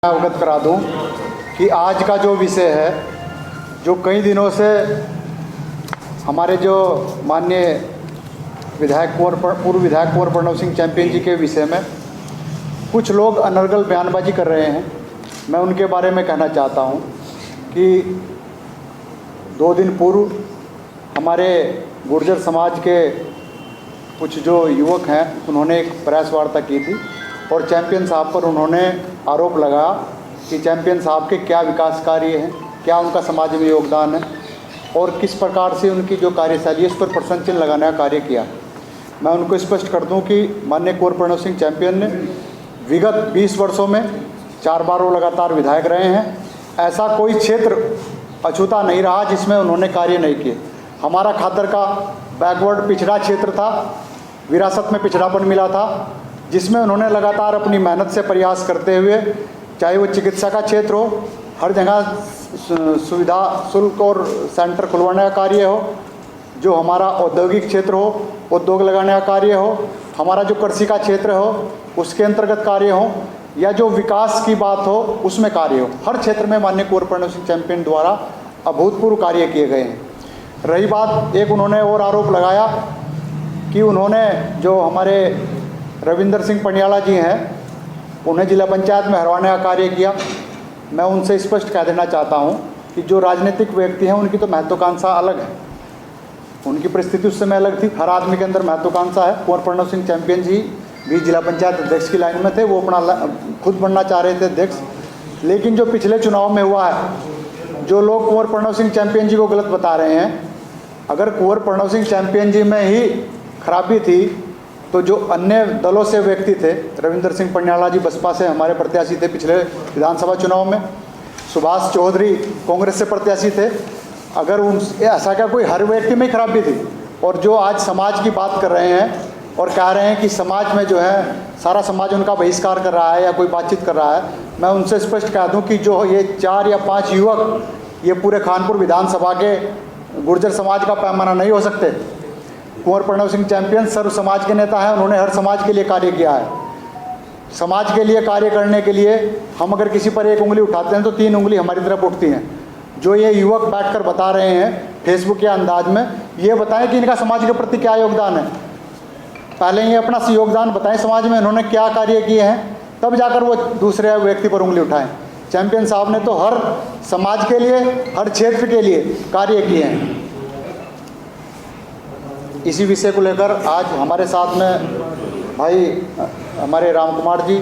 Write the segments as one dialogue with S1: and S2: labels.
S1: अवगत करा दूं कि आज का जो विषय है, जो कई दिनों से हमारे जो माननीय पूर्व विधायक कुंवर प्रणव सिंह चैंपियन जी के विषय में कुछ लोग अनर्गल बयानबाजी कर रहे हैं। मैं उनके बारे में कहना चाहता हूं कि 2 दिन पूर्व हमारे गुर्जर समाज के कुछ जो युवक हैं उन्होंने एक प्रेस वार्ता की थी और चैंपियन साहब पर उन्होंने आरोप लगाया कि चैंपियन साहब के क्या विकास कार्य हैं, क्या उनका समाज में योगदान है और किस प्रकार से उनकी जो कार्यशैली है उस पर प्रश्न चिन्ह लगाने का कार्य किया। मैं उनको स्पष्ट कर दूं कि माननीय कुंवर प्रणव सिंह चैंपियन ने विगत 20 वर्षों में 4 बार वो लगातार विधायक रहे हैं। ऐसा कोई क्षेत्र अछूता नहीं रहा जिसमें उन्होंने कार्य नहीं किए। हमारा खादर का बैकवर्ड पिछड़ा क्षेत्र था, विरासत में पिछड़ापन मिला था, जिसमें उन्होंने लगातार अपनी मेहनत से प्रयास करते हुए, चाहे वो चिकित्सा का क्षेत्र हो, हर जगह सुविधा शुल्क और सेंटर खुलवाने का कार्य हो, जो हमारा औद्योगिक क्षेत्र हो, उद्योग लगाने का कार्य हो, हमारा जो कृषि का क्षेत्र हो उसके अंतर्गत कार्य हो, या जो विकास की बात हो उसमें कार्य हो, हर क्षेत्र में माननीय कुंवर प्रणव सिंह चैंपियन द्वारा अभूतपूर्व कार्य किए गए हैं। रही बात, एक उन्होंने और आरोप लगाया कि उन्होंने जो हमारे रविंदर सिंह पनियाला जी हैं उन्हें जिला पंचायत में हरवाने का कार्य किया। मैं उनसे स्पष्ट कह देना चाहता हूं कि जो राजनीतिक व्यक्ति हैं उनकी तो महत्वाकांक्षा अलग है, उनकी परिस्थिति उस समय अलग थी। हर आदमी के अंदर महत्वाकांक्षा है। कुंवर प्रणव सिंह चैंपियन जी भी जिला पंचायत अध्यक्ष की लाइन में थे, वो अपना खुद बनना चाह रहे थे अध्यक्ष। लेकिन जो पिछले चुनाव में हुआ है, जो लोग कुंवर प्रणव सिंह चैंपियन जी को गलत बता रहे हैं, अगर कुंवर प्रणव सिंह चैंपियन जी में ही खराबी थी तो जो अन्य दलों से व्यक्ति थे, रविंदर सिंह पनियाला जी बसपा से हमारे प्रत्याशी थे पिछले विधानसभा चुनाव में, सुभाष चौधरी कांग्रेस से प्रत्याशी थे, अगर उन ऐसा क्या कोई हर व्यक्ति में खराबी थी? और जो आज समाज की बात कर रहे हैं और कह रहे हैं कि समाज में जो है सारा समाज उनका बहिष्कार कर रहा है या कोई बातचीत कर रहा है, मैं उनसे स्पष्ट कह दूं कि जो ये 4 या 5 युवक ये पूरे खानपुर विधानसभा के गुर्जर समाज का पैमाना नहीं हो सकते। कुंवर प्रणव सिंह चैंपियन सर्व समाज के नेता हैं, उन्होंने हर समाज के लिए कार्य किया है। समाज के लिए कार्य करने के लिए हम अगर किसी पर 1 उंगली उठाते हैं तो 3 उंगली हमारी तरफ उठती हैं। जो ये युवक बैठकर बता रहे हैं फेसबुक के अंदाज में, ये बताएं कि इनका समाज के प्रति क्या योगदान है। पहले ये अपना योगदान बताएं समाज में, इन्होंने क्या कार्य किए हैं, तब जाकर वो दूसरे व्यक्ति पर उंगली उठाएं। चैंपियन साहब ने तो हर समाज के लिए, हर क्षेत्र के लिए कार्य किए हैं। इसी विषय को लेकर आज हमारे साथ में भाई हमारे राम कुमार जी,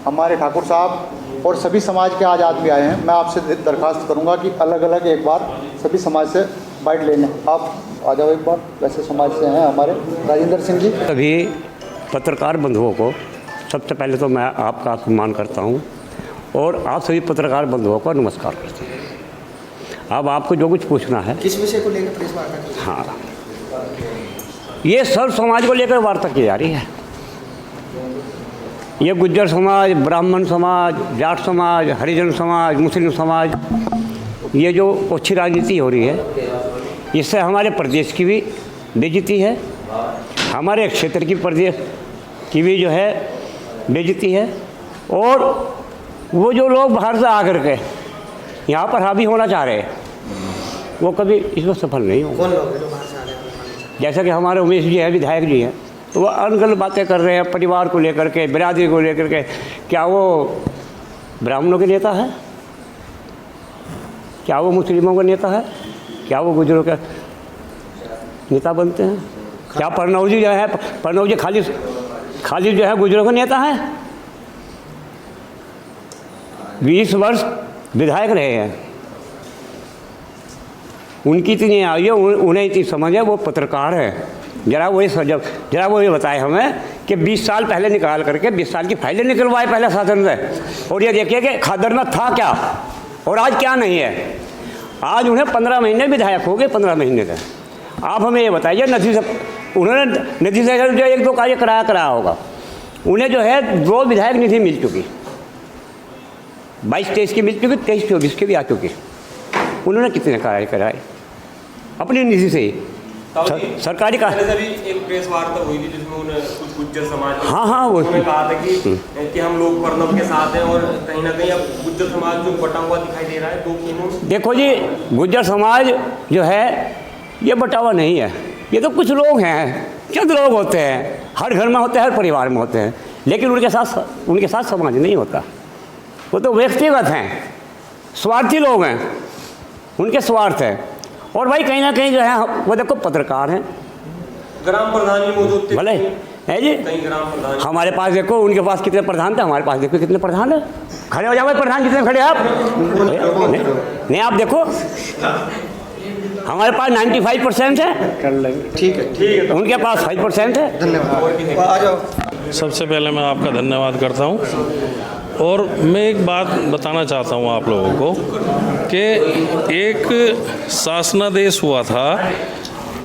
S1: हमारे ठाकुर साहब और सभी समाज के आज आदमी आए हैं। मैं आपसे दरखास्त करूंगा कि अलग अलग एक बार सभी समाज से बाइट लेने आप आ जाओ एक बार। वैसे समाज से हैं हमारे राजेंद्र सिंह जी।
S2: सभी पत्रकार बंधुओं को सबसे पहले तो मैं आपका सम्मान करता हूं और आप सभी पत्रकार बंधुओं को नमस्कार करता हूं। अब आपको जो कुछ पूछना है, किस विषय को लेकर प्रेस वार्ता? हाँ, ये सर्व समाज को लेकर वार्ता की जा रही है। ये गुज्जर समाज, ब्राह्मण समाज, जाट समाज, हरिजन समाज, मुस्लिम समाज, ये जो ओछी राजनीति हो रही है, इससे हमारे प्रदेश की भी बेइज्जती है, हमारे क्षेत्र की प्रदेश की भी जो है बेइज्जती है। और वो जो लोग बाहर से आकर के यहाँ पर हावी होना चाह रहे हैं, वो कभी इसमें सफल नहीं होंगे। कौन लोग हैं जो बाहर से आ रहे हैं? जैसा कि हमारे उमेश जी हैं, विधायक जी हैं, तो वो अनगल बातें कर रहे हैं परिवार को लेकर के, बिरादरी को लेकर के। क्या वो ब्राह्मणों के नेता है? क्या वो मुस्लिमों का नेता है? क्या वो गुजरों के नेता बनते हैं? क्या प्रणव जी जो है, प्रणव जी खाली जो है गुजरों का नेता है? 20 वर्ष विधायक रहे हैं, उनकी इतनी आयु है, उन्हें इतनी समझ है, वो पत्रकार है। जरा वो ये बताए हमें कि 20 साल पहले निकाल करके 20 साल की फाइलें निकलवाए पहले शासन से, और ये देखिए कि खादर में था क्या और आज क्या नहीं है। आज उन्हें 15 महीने विधायक हो गए, 15 महीने का। आप हमें ये बताइए, उन्होंने नदी से जो 1-2 कार्य कराया होगा, उन्हें जो है 2 विधायक निधि मिल चुकी, 22-23 की मिल चुकी, 23-24 की भी आ चुकी। उन्होंने कितने कार्य कराए अपनी निधि से? सरकारी का
S3: अभी एक प्रेस वार्ता हुई थी जिसमें उन्होंने कुछ गुज्जर समाज के
S2: हाँ वो
S3: उन्होंने कहा था कि हम लोग प्रणब के साथ हैं, और कहीं ना कहीं अब गुज्जर समाज जो बटा हुआ दिखाई दे रहा है दो खेमों में।
S2: देखो जी, गुज्जर समाज जो है ये बटा हुआ नहीं है, ये तो कुछ लोग हैं, चंद लोग होते हैं, हर घर में होते हैं, हर परिवार में होते हैं, लेकिन उनके साथ समाज नहीं होता। वो तो व्यक्तिगत हैं, स्वार्थी लोग हैं, उनके स्वार्थ है। और भाई कहीं ना कहीं जो है वो देखो पत्रकार हैं,
S3: ग्राम प्रधान भी मौजूद थे,
S2: भले है जी,
S3: कई ग्राम प्रधान।
S2: हमारे पास देखो, उनके पास कितने प्रधान थे, हमारे पास देखो कितने प्रधान है। खड़े हो जाओ प्रधान, कितने खड़े आप नहीं आप देखो, हमारे पास 95% है, ठीक है, उनके पास 5% है।
S1: धन्यवाद।
S4: सबसे पहले मैं आपका धन्यवाद करता हूँ, और मैं एक बात बताना चाहता हूँ आप लोगों को कि एक शासनादेश हुआ था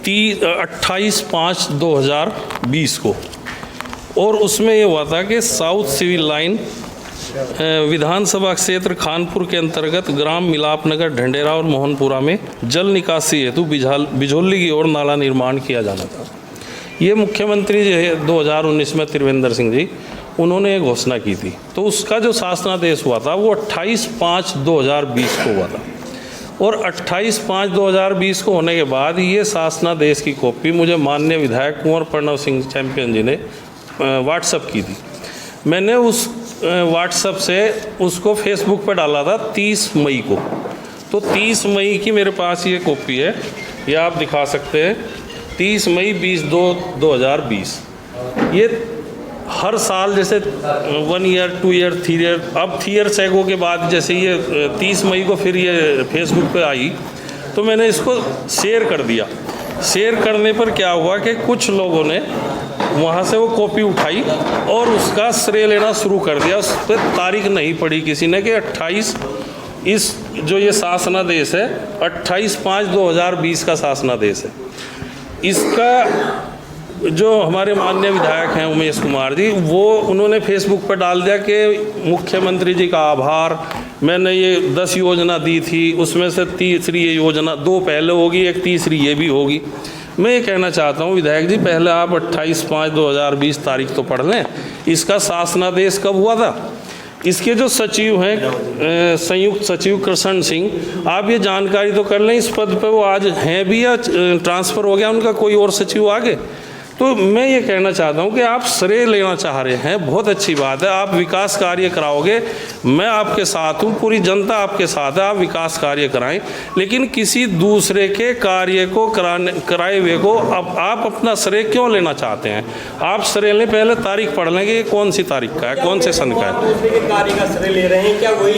S4: 28/5/2020 को, और उसमें ये हुआ था कि साउथ सिविल लाइन विधानसभा क्षेत्र खानपुर के अंतर्गत ग्राम मिलापनगर, ढंडेरा और मोहनपुरा में जल निकासी हेतु बिझौली की ओर नाला निर्माण किया जाना था। ये मुख्यमंत्री जो है 2019 में त्रिवेंद्र सिंह जी, उन्होंने एक घोषणा की थी। तो उसका जो शासनादेश हुआ था वो 28/5/2020 को हुआ था, और 28/5/2020 को होने के बाद ये शासनादेश की कॉपी मुझे माननीय विधायक कुंवर प्रणव सिंह चैंपियन जी ने व्हाट्सएप की थी। मैंने उस व्हाट्सएप से उसको फेसबुक पर डाला था 30 मई को। तो 30 मई की मेरे पास ये कॉपी है, ये आप दिखा सकते हैं, 30 मई 2020। ये हर साल जैसे 1 ईयर 2 ईयर 3 ईयर, अब 3 ईयर एगो के बाद जैसे ये 30 मई को फिर ये फेसबुक पे आई, तो मैंने इसको शेयर कर दिया। शेयर करने पर क्या हुआ कि कुछ लोगों ने वहाँ से वो कॉपी उठाई और उसका श्रेय लेना शुरू कर दिया। उस पर तारीख नहीं पड़ी किसी ने कि 28, इस जो ये शासनादेश है 28/5/2020 का शासनादेश है। इसका जो हमारे माननीय विधायक हैं उमेश कुमार जी, वो उन्होंने फेसबुक पर डाल दिया कि मुख्यमंत्री जी का आभार, मैंने ये 10 योजना दी थी, उसमें से तीसरी ये योजना, 2 पहले होगी, एक तीसरी ये भी होगी। मैं ये कहना चाहता हूँ विधायक जी, पहले आप 28/5/2020 तारीख तो पढ़ लें। इसका शासनादेश कब हुआ था? इसके जो सचिव हैं संयुक्त सचिव कृष्ण सिंह, आप ये जानकारी तो कर लें, इस पद पे वो आज हैं भी या ट्रांसफ़र हो गया उनका, कोई और सचिव आगे? तो मैं ये कहना चाहता हूँ कि आप श्रेय लेना चाह रहे हैं, बहुत अच्छी बात है, आप विकास कार्य कराओगे, मैं आपके साथ हूँ, पूरी जनता आपके साथ है, आप विकास कार्य कराएं, लेकिन किसी दूसरे के कार्य को कराए हुए को अब आप अपना श्रेय क्यों लेना चाहते हैं? आप श्रेय लें, पहले तारीख पढ़ लें कि ये कौन सी तारीख का है, कौन से सन का है।
S3: दूसरे के कार्य का श्रेय ले रहे हैं, क्या वही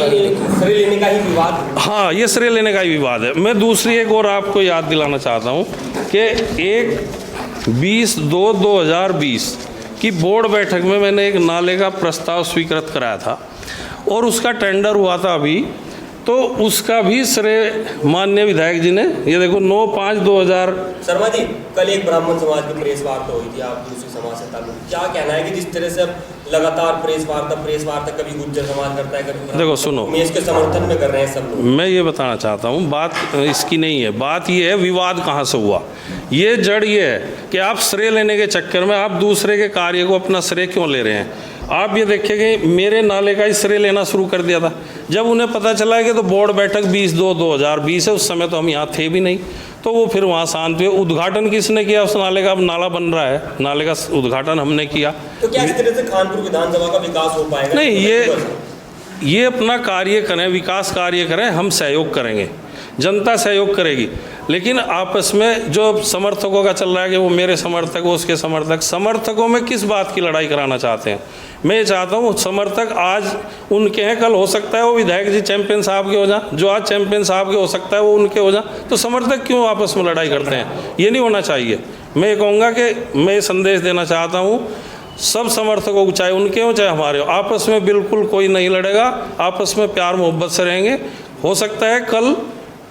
S3: श्रेय लेने का ही विवाद?
S4: हाँ, ये श्रेय लेने का ही विवाद है। मैं दूसरी एक और आपको याद दिलाना चाहता हूँ कि एक 20/2/2020 की बोर्ड बैठक में मैंने एक नाले का प्रस्ताव स्वीकृत कराया था, और उसका टेंडर हुआ था अभी, तो उसका भी श्रेय माननीय विधायक जी ने, ये देखो 9/5/2000।
S3: शर्मा जी, कल एक ब्राह्मण समाज की प्रेस वार्ता हुई थी, आप दूसरी समाज से ताल्लुक, क्या कहना है कि जिस तरह से लगातार प्रेस वार्ता कभी गुज्जर समाज करता है, कभी
S4: देखो सुनो,
S3: मैं इसके समर्थन में कर रहे हैं सब लोग।
S4: मैं ये बताना चाहता हूँ, बात इसकी नहीं है, बात ये है विवाद कहाँ से हुआ। ये जड़ ये है कि आप श्रेय लेने के चक्कर में आप दूसरे के कार्य को अपना श्रेय क्यों ले रहे हैं। आप ये देखेंगे, मेरे नाले का ही श्रेय लेना शुरू कर दिया था जब उन्हें पता चला कि तो बोर्ड बैठक 20/2/2020 है, उस समय तो हम यहाँ थे भी नहीं, तो वो फिर वहाँ शांत हुए। उद्घाटन किसने किया उस नाले का? अब नाला बन रहा है, नाले का उद्घाटन हमने किया।
S3: तो क्या इस तरह से खानपुर विधानसभा का विकास हो पाएगा?
S4: नहीं, ये अपना कार्य करें, विकास कार्य करें, हम सहयोग करेंगे, जनता सहयोग करेगी, लेकिन आपस में जो समर्थकों का चल रहा है कि वो मेरे समर्थक, वो उसके समर्थक, समर्थकों में किस बात की लड़ाई कराना चाहते हैं? मैं ये चाहता हूँ समर्थक आज उनके हैं, कल हो सकता है वो विधायक जी चैंपियन साहब के हो जाए, जो आज चैंपियन साहब के हो सकता है वो उनके हो जाए, तो समर्थक क्यों आपस में लड़ाई करते हैं? ये नहीं होना चाहिए। मैं ये कहूँगा कि मैं संदेश देना चाहता हूँ सब समर्थकों को, चाहे उनके हो चाहे हमारे हो, आपस में बिल्कुल कोई नहीं लड़ेगा, आपस में प्यार मोहब्बत से रहेंगे। हो सकता है कल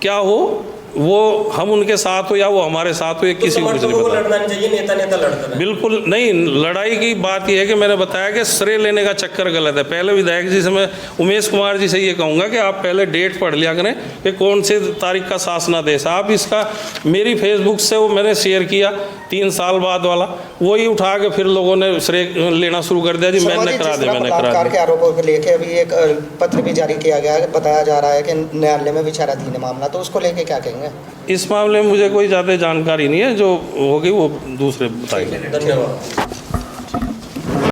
S4: क्या हो, वो हम उनके साथ हो या वो हमारे साथ हो, ये
S3: तो
S4: किसी को कुछ
S3: समर्थकों
S4: नहीं
S3: को
S4: पता।
S3: लड़ना नहीं चाहिए, नेता नेता लड़ते रहे।
S4: बिल्कुल नहीं, लड़ाई की बात यह है कि मैंने बताया कि श्रेय लेने का चक्कर गलत है। पहले विधायक जी से मैं उमेश कुमार जी से ये कहूँगा कि आप पहले डेट पढ़ लिया करें कि कौन से तारीख का शासनादेश। आप इसका मेरी फेसबुक से वो मैंने शेयर किया 3 साल बाद वाला, वही उठा के फिर लोगों ने श्रेय लेना शुरू कर दिया जी मैंने करा दिया, मैंने करा
S5: बलात्कार के
S4: दिया।
S5: आरोपों को लेके अभी एक पत्र भी जारी किया गया है, बताया जा रहा है कि न्यायालय में विचाराधीन है मामला, तो उसको लेके क्या कहेंगे?
S4: इस मामले में मुझे कोई ज़्यादा जानकारी नहीं है, जो होगी वो दूसरे बताएंगे।
S3: धन्यवाद।